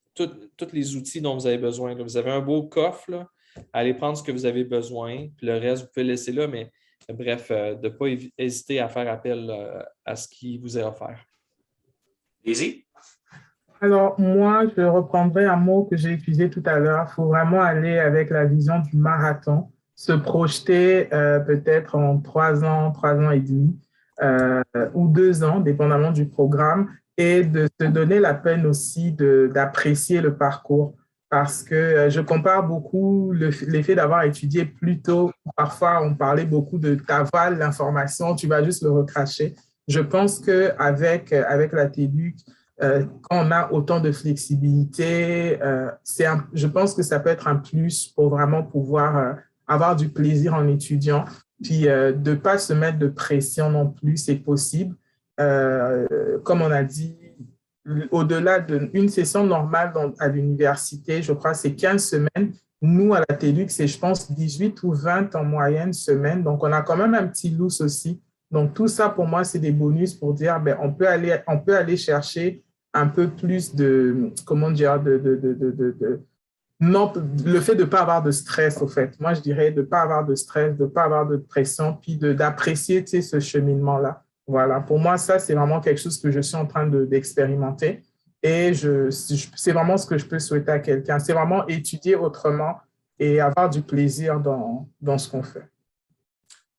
outils dont vous avez besoin. Là. Vous avez un beau coffre, là. Allez prendre ce que vous avez besoin, puis le reste, vous pouvez le laisser là, mais bref, de ne pas hésiter à faire appel à ce qui vous est offert. Daisy? Alors, moi, je reprendrai un mot que j'ai utilisé tout à l'heure. Il faut vraiment aller avec la vision du marathon, se projeter peut-être en 3 ans et demi ou 2 ans, dépendamment du programme, et de se donner la peine aussi d'apprécier le parcours. Parce que je compare beaucoup l'effet d'avoir étudié plus tôt. Parfois, on parlait beaucoup de t'avales l'information, tu vas juste le recracher. Je pense qu'avec la TELUC, quand on a autant de flexibilité, je pense que ça peut être un plus pour vraiment pouvoir avoir du plaisir en étudiant, puis de ne pas se mettre de pression non plus, c'est possible. Comme on a dit, au-delà d'une session normale à l'université, je crois que c'est 15 semaines. Nous, à la TELUC, c'est, je pense, 18 ou 20 en moyenne semaine. Donc, on a quand même un petit lousse aussi. Donc, tout ça, pour moi, c'est des bonus pour dire, ben, on peut aller chercher un peu plus comment dire, non, le fait de ne pas avoir de stress, au fait. Moi, je dirais de ne pas avoir de stress, de ne pas avoir de pression, puis d'apprécier, tu sais, ce cheminement-là. Voilà, pour moi, ça, c'est vraiment quelque chose que je suis en train d'expérimenter. Et c'est vraiment ce que je peux souhaiter à quelqu'un. C'est vraiment étudier autrement et avoir du plaisir dans ce qu'on fait.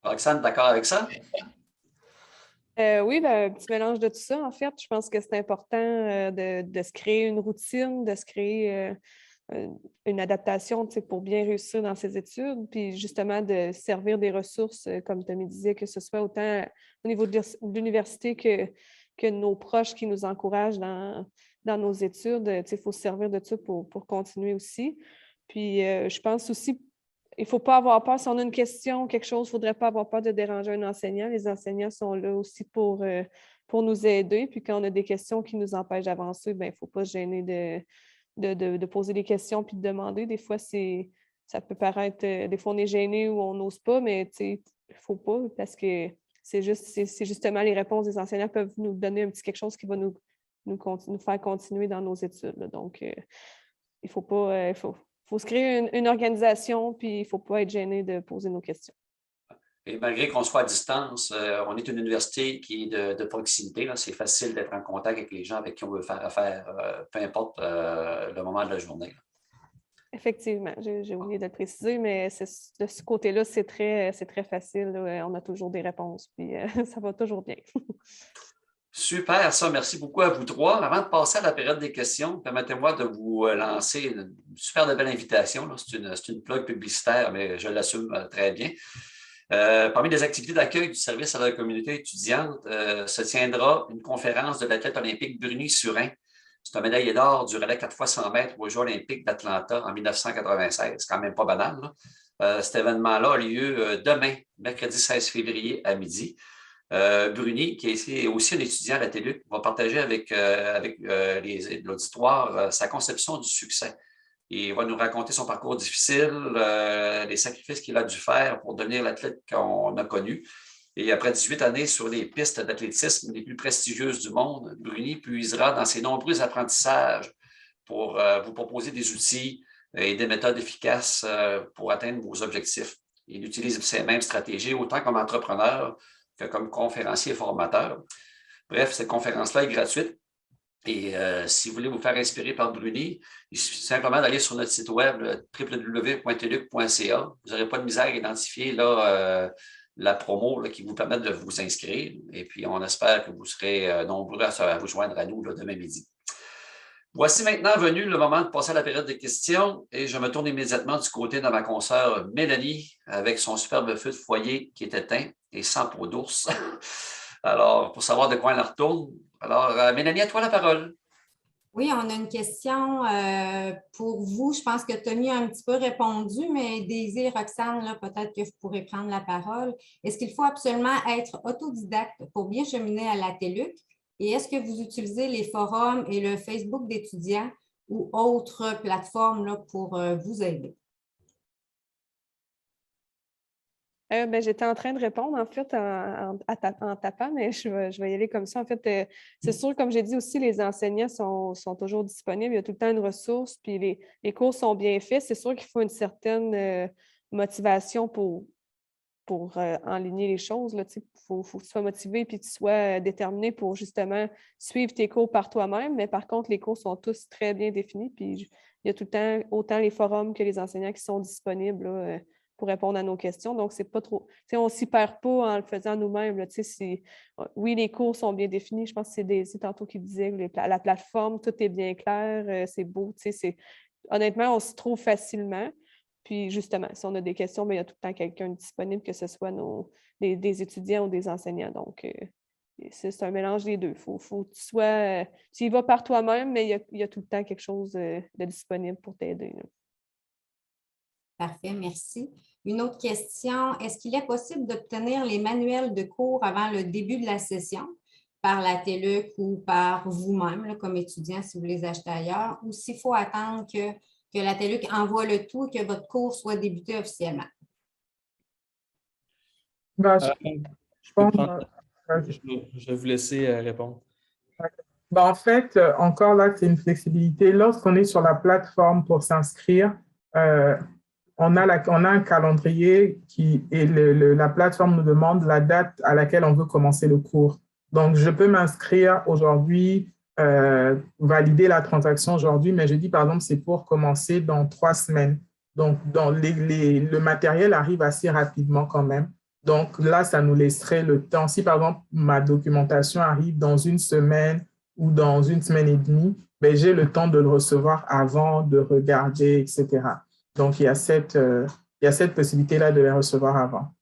Roxane, d'accord avec ça? Oui, ben, un petit mélange de tout ça, en fait. Je pense que c'est important de se créer une routine, de se créer une adaptation pour bien réussir dans ses études, puis justement de servir des ressources, comme Tommy disait, que ce soit autant au niveau de l'université que nos proches qui nous encouragent dans nos études. Il faut se servir de ça pour continuer aussi. Puis je pense aussi, il ne faut pas avoir peur. Si on a une question, quelque chose, il ne faudrait pas avoir peur de déranger un enseignant. Les enseignants sont là aussi pour nous aider. Puis quand on a des questions qui nous empêchent d'avancer, il ne faut pas se gêner de poser des questions puis de demander. Des fois, ça peut paraître, des fois, on est gêné ou on n'ose pas, mais il ne faut pas parce que c'est justement les réponses des enseignants peuvent nous donner un petit quelque chose qui va nous faire continuer dans nos études. Là. Donc, il faut pas, faut se créer une organisation puis il ne faut pas être gêné de poser nos questions. Et malgré qu'on soit à distance, on est une université qui est de proximité. C'est facile d'être en contact avec les gens avec qui on veut faire affaire, peu importe le moment de la journée. Là. Effectivement, j'ai oublié de le préciser, mais de ce côté-là, c'est très facile. Là. On a toujours des réponses, puis ça va toujours bien. Super, ça. Merci beaucoup à vous trois. Avant de passer à la période des questions, permettez-moi de vous lancer une super belle invitation. Là. C'est une plug publicitaire, mais je l'assume très bien. Parmi les activités d'accueil du service à la communauté étudiante, se tiendra une conférence de l'athlète olympique Bruni Surin. C'est un médaillé d'or du relais 4x100 mètres aux Jeux olympiques d'Atlanta en 1996. C'est quand même pas banal. Cet événement-là a lieu demain, mercredi 16 février à midi. Bruni, qui est aussi un étudiant à la TELUC, va partager avec l'auditoire sa conception du succès. Il va nous raconter son parcours difficile, les sacrifices qu'il a dû faire pour devenir l'athlète qu'on a connu. Et après 18 années sur les pistes d'athlétisme les plus prestigieuses du monde, Bruni puisera dans ses nombreux apprentissages pour vous proposer des outils et des méthodes efficaces pour atteindre vos objectifs. Il utilise ces mêmes stratégies autant comme entrepreneur que comme conférencier et formateur. Bref, cette conférence-là est gratuite. Et si vous voulez vous faire inspirer par Bruni, il suffit simplement d'aller sur notre site web www.teluc.ca. Vous n'aurez pas de misère à identifier là, la promo là, qui vous permet de vous inscrire. Et puis, on espère que vous serez nombreux à vous joindre à nous là, demain midi. Voici maintenant venu le moment de passer à la période de questions et je me tourne immédiatement du côté de ma consoeur Mélanie avec son superbe feu de foyer qui est éteint et sans peau d'ours. Alors, pour savoir de quoi elle la retourne. Alors, Mélanie, à toi la parole. Oui, on a une question pour vous. Je pense que Tony a un petit peu répondu, mais Daisy et Roxane, là, peut-être que vous pourrez prendre la parole. Est-ce qu'il faut absolument être autodidacte pour bien cheminer à la TELUC? Et est-ce que vous utilisez les forums et le Facebook d'étudiants ou autres plateformes là, pour vous aider? J'étais en train de répondre, en fait, en tapant, mais je vais y aller comme ça. En fait, c'est sûr, comme j'ai dit aussi, les enseignants sont toujours disponibles. Il y a tout le temps une ressource, puis les cours sont bien faits. C'est sûr qu'il faut une certaine motivation pour enligner les choses. Il faut que tu sois motivé et que tu sois déterminé pour justement suivre tes cours par toi-même. Mais par contre, les cours sont tous très bien définis. Puis il y a tout le temps autant les forums que les enseignants qui sont disponibles là, pour répondre à nos questions. Donc, c'est pas trop. On ne s'y perd pas en le faisant nous-mêmes. Là, oui, les cours sont bien définis. Je pense que c'est Daisy tantôt qui disait que la plateforme, tout est bien clair, c'est beau. Honnêtement, on s'y trouve facilement. Puis justement, si on a des questions, bien, il y a tout le temps quelqu'un disponible, que ce soit des étudiants ou des enseignants. Donc, c'est un mélange des deux. Faut que tu y vas par toi-même, mais il y a tout le temps quelque chose de disponible pour t'aider. Parfait, merci. Une autre question, est-ce qu'il est possible d'obtenir les manuels de cours avant le début de la session par la TELUC ou par vous-même comme étudiant si vous les achetez ailleurs, ou s'il faut attendre que la TELUC envoie le tout et que votre cours soit débuté officiellement? Je vais vous laisser répondre. En fait, encore là, c'est une flexibilité. Lorsqu'on est sur la plateforme pour s'inscrire, on a un calendrier et la plateforme nous demande la date à laquelle on veut commencer le cours. Donc, je peux m'inscrire aujourd'hui, valider la transaction aujourd'hui, mais je dis, par exemple, c'est pour commencer dans 3 semaines. Donc, le matériel arrive assez rapidement quand même. Donc, là, ça nous laisserait le temps. Si, par exemple, ma documentation arrive dans 1 semaine ou dans 1 semaine et demie, ben, j'ai le temps de le recevoir avant de regarder, etc. Donc, il y a cette possibilité-là de les recevoir avant.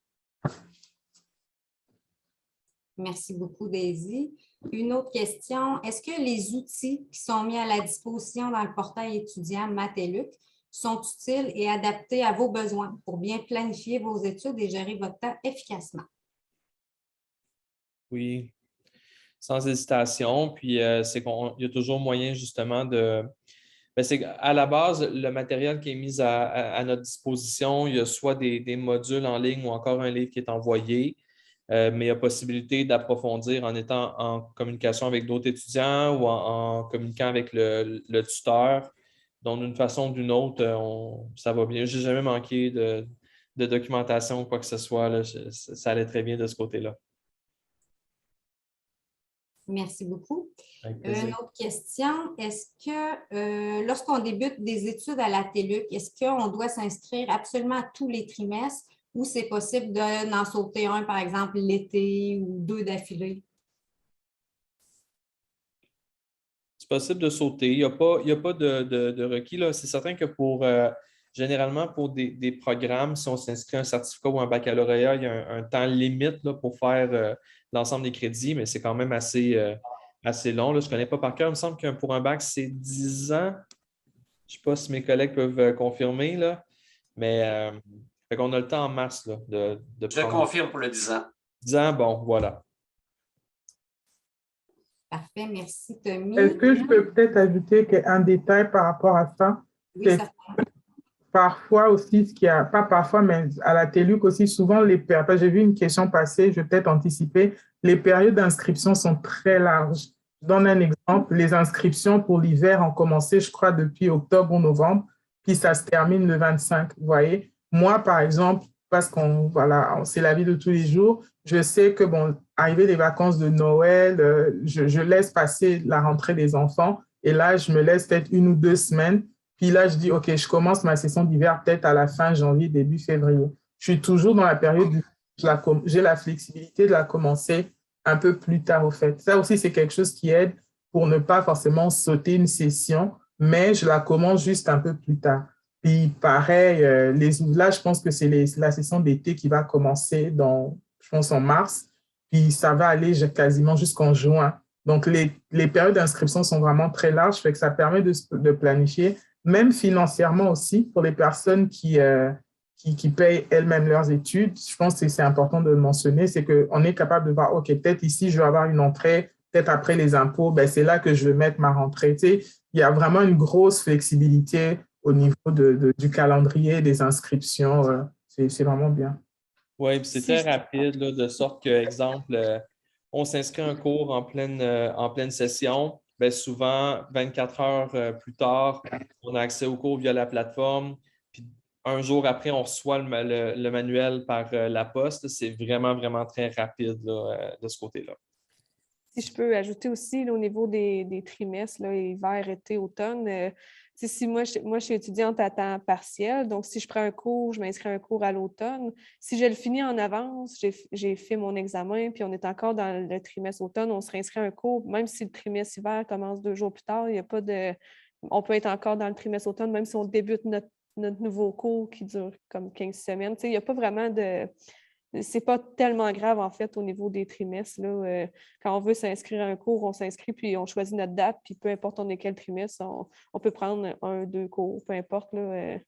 Merci beaucoup, Daisy. Une autre question, est-ce que les outils qui sont mis à la disposition dans le portail étudiant Matelluc sont utiles et adaptés à vos besoins pour bien planifier vos études et gérer votre temps efficacement? Oui, sans hésitation. Puis, c'est qu'il y a toujours moyen justement de… c'est à la base, le matériel qui est mis à notre disposition, il y a soit des modules en ligne ou encore un livre qui est envoyé, mais il y a possibilité d'approfondir en étant en communication avec d'autres étudiants ou en communiquant avec le tuteur. Donc, d'une façon ou d'une autre, ça va bien. Je n'ai jamais manqué de documentation ou quoi que ce soit. Là, ça allait très bien de ce côté-là. Merci beaucoup. Une autre question, est-ce que lorsqu'on débute des études à la TELUC, est-ce qu'on doit s'inscrire absolument tous les trimestres ou c'est possible d'en sauter un, par exemple, l'été ou 2 d'affilée? C'est possible de sauter. Il n'y a pas de requis. C'est certain que généralement, pour des programmes, si on s'inscrit à un certificat ou un baccalauréat, il y a un temps limite là, pour faire l'ensemble des crédits, mais c'est quand même assez long. Là. Je ne connais pas par cœur. Il me semble que pour un bac, c'est 10 ans. Je ne sais pas si mes collègues peuvent confirmer, là. Mais on a le temps en masse là, de Je confirme pour le 10 ans. 10 ans, bon, voilà. Parfait, merci Tommy. Est-ce que je peux peut-être ajouter un détail par rapport à ça? Oui, C'est certainement. parfois aussi, ce qu'il y a, pas parfois, mais à la TELUC aussi, souvent, j'ai vu une question passer, je vais peut-être anticiper, les périodes d'inscription sont très larges. Je donne un exemple, les inscriptions pour l'hiver ont commencé, je crois, depuis octobre ou novembre, puis ça se termine le 25, vous voyez. Moi, par exemple, parce voilà, c'est la vie de tous les jours, je sais que, bon, arrivé les vacances de Noël, je laisse passer la rentrée des enfants, et là, je me laisse peut-être 1 ou 2 semaines. Puis là, je dis, OK, je commence ma session d'hiver peut-être à la fin janvier, début février. Je suis toujours dans la période où j'ai la flexibilité de la commencer un peu plus tard, au fait. Ça aussi, c'est quelque chose qui aide pour ne pas forcément sauter une session, mais je la commence juste un peu plus tard. Puis pareil, là, je pense que c'est la session d'été qui va commencer je pense, en mars. Puis ça va aller quasiment jusqu'en juin. Donc, les périodes d'inscription sont vraiment très larges, fait que ça permet de planifier même financièrement aussi, pour les personnes qui payent elles-mêmes leurs études. Je pense que c'est important de le mentionner, c'est qu'on est capable de voir, OK, peut-être ici, je vais avoir une entrée, peut-être après les impôts, ben, c'est là que je vais mettre ma rentrée. Tu sais, il y a vraiment une grosse flexibilité au niveau du calendrier, des inscriptions. C'est vraiment bien. Oui, puis c'est très rapide, là, de sorte que, exemple, on s'inscrit un cours en pleine session. Bien, souvent, 24 heures plus tard, on a accès au cours via la plateforme. Puis un jour après, on reçoit le manuel par la poste. C'est vraiment, vraiment très rapide là, de ce côté-là. Si je peux ajouter aussi là, au niveau des trimestres, là, hiver, été, automne, si moi, je suis étudiante à temps partiel, donc si je prends un cours, je m'inscris à un cours à l'automne. Si je le finis en avance, j'ai fait mon examen, puis on est encore dans le trimestre automne, on se réinscrit à un cours, même si le trimestre hiver commence 2 jours plus tard, il n'y a pas de. On peut être encore dans le trimestre automne, même si on débute notre nouveau cours qui dure comme 15 semaines. Il n'y a pas vraiment de. C'est pas tellement grave, en fait, au niveau des trimestres. Là. Quand on veut s'inscrire à un cours, on s'inscrit, puis on choisit notre date, puis peu importe on est quel trimestre, on peut prendre 1, 2 cours, peu importe. Là,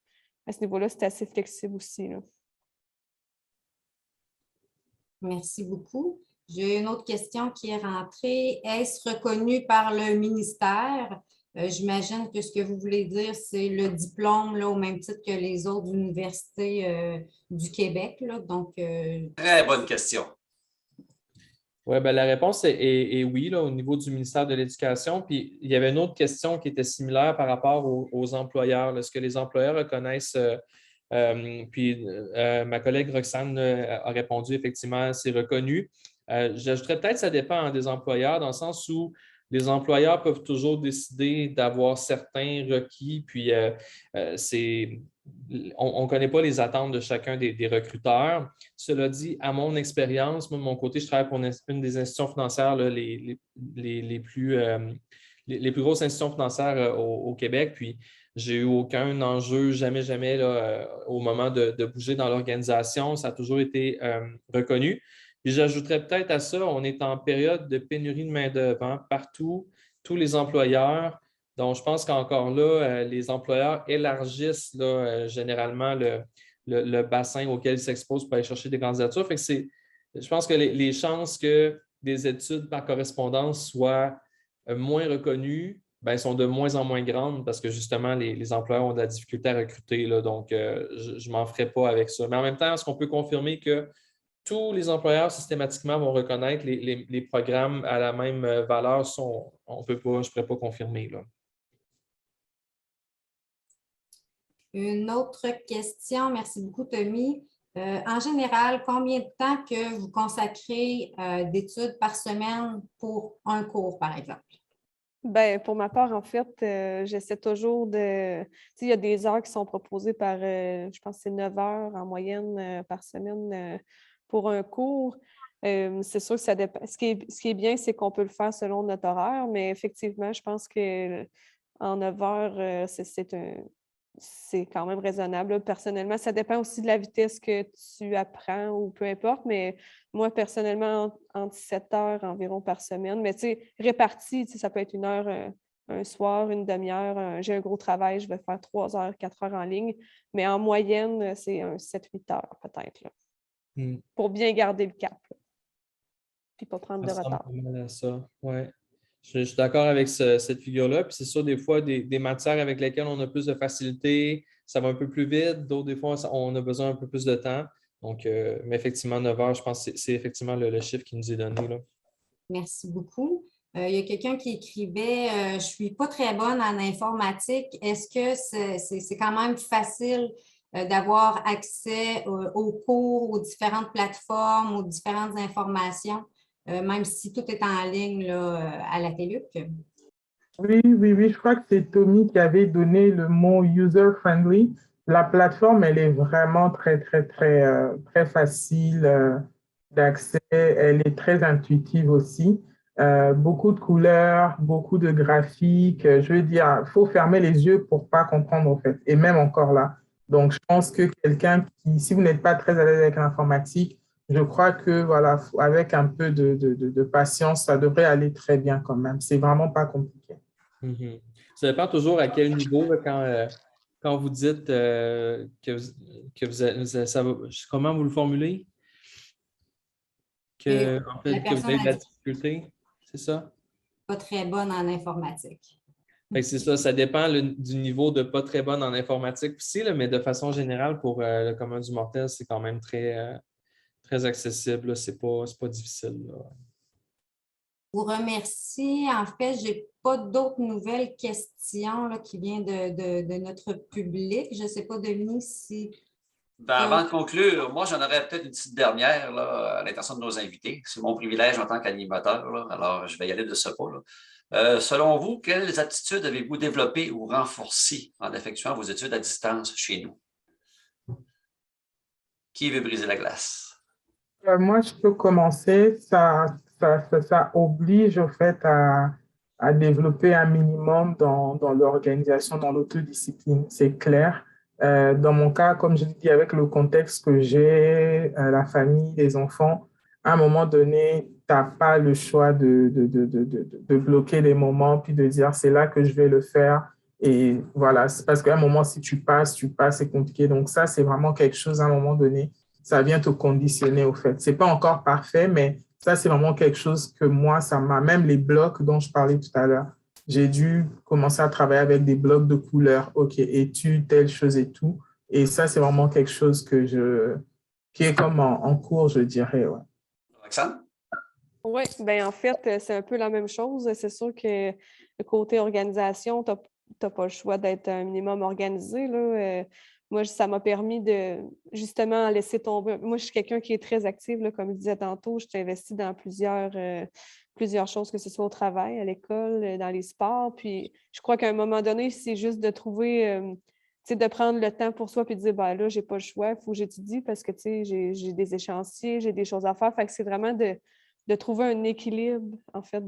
à ce niveau-là, c'est assez flexible aussi. Là. Merci beaucoup. J'ai une autre question qui est rentrée. Est-ce reconnu par le ministère? J'imagine que ce que vous voulez dire, c'est le diplôme là, au même titre que les autres universités du Québec. Là. Donc, Très bonne question. Oui, ben, la réponse est oui là, au niveau du ministère de l'Éducation. Puis il y avait une autre question qui était similaire par rapport aux employeurs. Est-ce que les employeurs reconnaissent puis ma collègue Roxane a répondu effectivement, c'est reconnu. J'ajouterais peut-être que ça dépend des employeurs, dans le sens où les employeurs peuvent toujours décider d'avoir certains requis, puis on ne connaît pas les attentes de chacun des recruteurs. Cela dit, à mon expérience, moi, de mon côté, je travaille pour une des institutions financières là, les plus grosses institutions financières au Québec, puis j'ai eu aucun enjeu, jamais là, au moment de bouger dans l'organisation. Ça a toujours été reconnu. Puis j'ajouterais peut-être à ça, on est en période de pénurie de main-d'œuvre hein, partout, tous les employeurs. Donc, je pense qu'encore là, les employeurs élargissent là, généralement le bassin auquel ils s'exposent pour aller chercher des candidatures. Fait que je pense que les chances que des études par correspondance soient moins reconnues, ben, sont de moins en moins grandes parce que justement, les employeurs ont de la difficulté à recruter. Là, donc, je ne m'en ferai pas avec ça. Mais en même temps, est-ce qu'on peut confirmer que tous les employeurs systématiquement vont reconnaître les programmes à la même valeur? On peut pas, je ne pourrais pas confirmer. Là. une autre question. Merci beaucoup, Tommy. En général, combien de temps que vous consacrez d'études par semaine pour un cours, par exemple? Ben, pour ma part, en fait, j'essaie toujours de. Il y a des heures qui sont proposées par, je pense que c'est 9 heures en moyenne par semaine pour un cours. C'est sûr que ça dépend. Ce qui est bien, c'est qu'on peut le faire selon notre horaire, mais effectivement, je pense qu'en 9 heures, c'est quand même raisonnable. Personnellement, ça dépend aussi de la vitesse que tu apprends ou peu importe, mais moi, personnellement, entre 7 heures environ par semaine, mais tu sais, réparti, ça peut être 1 heure un soir, une demi-heure. J'ai un gros travail, je vais faire 3 heures, 4 heures en ligne, mais en moyenne, c'est un 7-8 heures peut-être, là, pour bien garder le cap, puis pas prendre de Ça ressemble retard. pas mal à ça, ouais. Je suis d'accord avec cette figure-là. Puis c'est sûr, des fois, des matières avec lesquelles on a plus de facilité, ça va un peu plus vite. D'autres, des fois, on a besoin un peu plus de temps. Donc, mais effectivement, 9 heures, je pense que c'est effectivement le chiffre qui nous est donné, là. Merci beaucoup. Il y a quelqu'un qui écrivait je ne suis pas très bonne en informatique. Est-ce que c'est quand même facile d'avoir accès aux cours, aux différentes plateformes, aux différentes informations, même si tout est en ligne là, à la TELUC? Oui, oui, oui, je crois que c'est Tommy qui avait donné le mot user-friendly. La plateforme, elle est vraiment très, très, très, très facile d'accès. Elle est très intuitive aussi. Beaucoup de couleurs, beaucoup de graphiques. Je veux dire, il faut fermer les yeux pour pas comprendre, en fait. Et même encore là. Donc, je pense que quelqu'un qui, si vous n'êtes pas très à l'aise avec l'informatique, je crois que, voilà, avec un peu de patience, ça devrait aller très bien quand même. C'est vraiment pas compliqué. Mhm. Ça dépend toujours à quel niveau, là, quand vous dites comment vous le formulez? Et En la fait, que vous personne avez de a la dit difficulté, c'est ça? pas très bonne en informatique. Fait que c'est ça, ça dépend du niveau de pas très bonne en informatique aussi, là, mais de façon générale, pour le commun du mortel, c'est quand même très accessible, là. C'est pas difficile, là. Je vous remercie. En fait, je n'ai pas d'autres nouvelles questions là, qui viennent de notre public. Je ne sais pas, Denis, si Ben, avant de conclure, moi, j'en aurais peut-être une petite dernière là, à l'intention de nos invités. C'est mon privilège en tant qu'animateur, là, alors je vais y aller de ce pas, là. Selon vous, quelles aptitudes avez-vous développées ou renforcées en effectuant vos études à distance chez nous? Qui veut briser la glace? Moi, je peux commencer. Ça oblige, au fait, à développer un minimum dans l'organisation, dans l'autodiscipline. C'est clair. Dans mon cas, comme je l'ai dit, avec le contexte que j'ai, la famille, les enfants, à un moment donné, tu n'as pas le choix de bloquer les moments, puis de dire, c'est là que je vais le faire. Et voilà, c'est parce qu'à un moment, si tu passes, c'est compliqué. Donc ça, c'est vraiment quelque chose, à un moment donné, ça vient te conditionner au fait. C'est pas encore parfait, mais ça, c'est vraiment quelque chose que moi, ça m'a, même les blocs dont je parlais tout à l'heure, j'ai dû commencer à travailler avec des blocs de couleurs. OK, études, telle chose et tout. Et ça, c'est vraiment quelque chose qui est comme en cours, je dirais. Ouais. Roxane? Oui, bien en fait, c'est un peu la même chose. C'est sûr que le côté organisation, tu n'as pas le choix d'être un minimum organisé, là. Moi, ça m'a permis de justement laisser tomber. Moi, je suis quelqu'un qui est très active, là, comme je disais tantôt. Je suis investie dans plusieurs choses, que ce soit au travail, à l'école, dans les sports. Puis je crois qu'à un moment donné, c'est juste de trouver, de prendre le temps pour soi puis de dire, ben là, j'ai pas le choix, il faut que j'étudie parce que j'ai des échéanciers, j'ai des choses à faire. Fait que c'est vraiment de trouver un équilibre, en fait,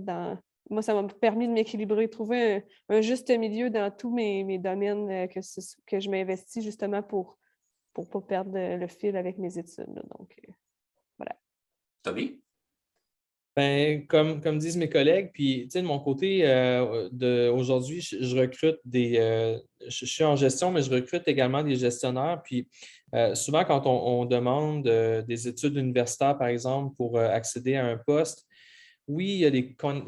moi, ça m'a permis de m'équilibrer, trouver un juste milieu dans tous mes domaines que je m'investis justement pour ne pas perdre le fil avec mes études, là. Donc, voilà. Tommy? Ben, comme disent mes collègues, puis de mon côté, aujourd'hui, je recrute je suis en gestion, mais je recrute également des gestionnaires. Puis souvent, quand on demande des études universitaires, par exemple, pour accéder à un poste, oui, il y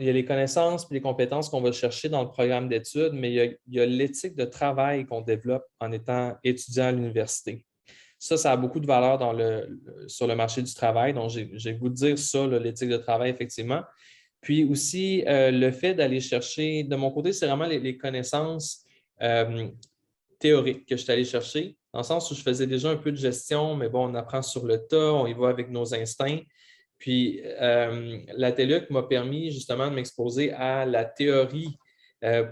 a les connaissances et les compétences qu'on va chercher dans le programme d'études, mais il y a l'éthique de travail qu'on développe en étant étudiant à l'université. Ça a beaucoup de valeur sur le marché du travail. Donc, j'ai le goût de dire ça, l'éthique de travail, effectivement. Puis aussi, le fait d'aller chercher, de mon côté, c'est vraiment les connaissances théoriques que je suis allé chercher, dans le sens où je faisais déjà un peu de gestion, mais bon, on apprend sur le tas, on y va avec nos instincts. Puis, la TELUC m'a permis justement de m'exposer à la théorie.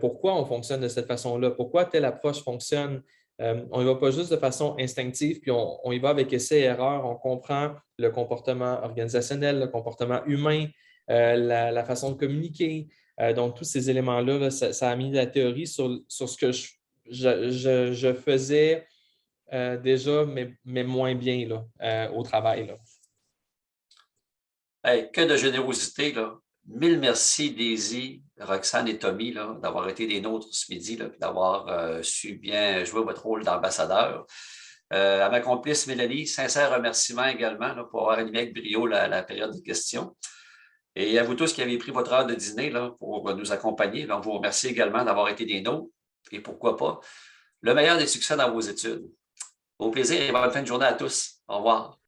Pourquoi on fonctionne de cette façon-là? Pourquoi telle approche fonctionne? On n'y va pas juste de façon instinctive, puis on y va avec essai et erreur. On comprend le comportement organisationnel, le comportement humain, la façon de communiquer. Donc, tous ces éléments-là, là, ça a mis la théorie sur ce que je faisais déjà, mais moins bien là, au travail, là. Hey, que de générosité, là. Mille merci, Daisy, Roxane et Tommy, là, d'avoir été des nôtres ce midi, là, d'avoir su bien jouer votre rôle d'ambassadeur. À ma complice Mélanie, sincère remerciement également là, pour avoir animé avec brio la période de questions. Et à vous tous qui avez pris votre heure de dîner là, pour nous accompagner, on vous remercie également d'avoir été des nôtres. Et pourquoi pas, le meilleur des succès dans vos études. Au plaisir et bonne fin de journée à tous. Au revoir.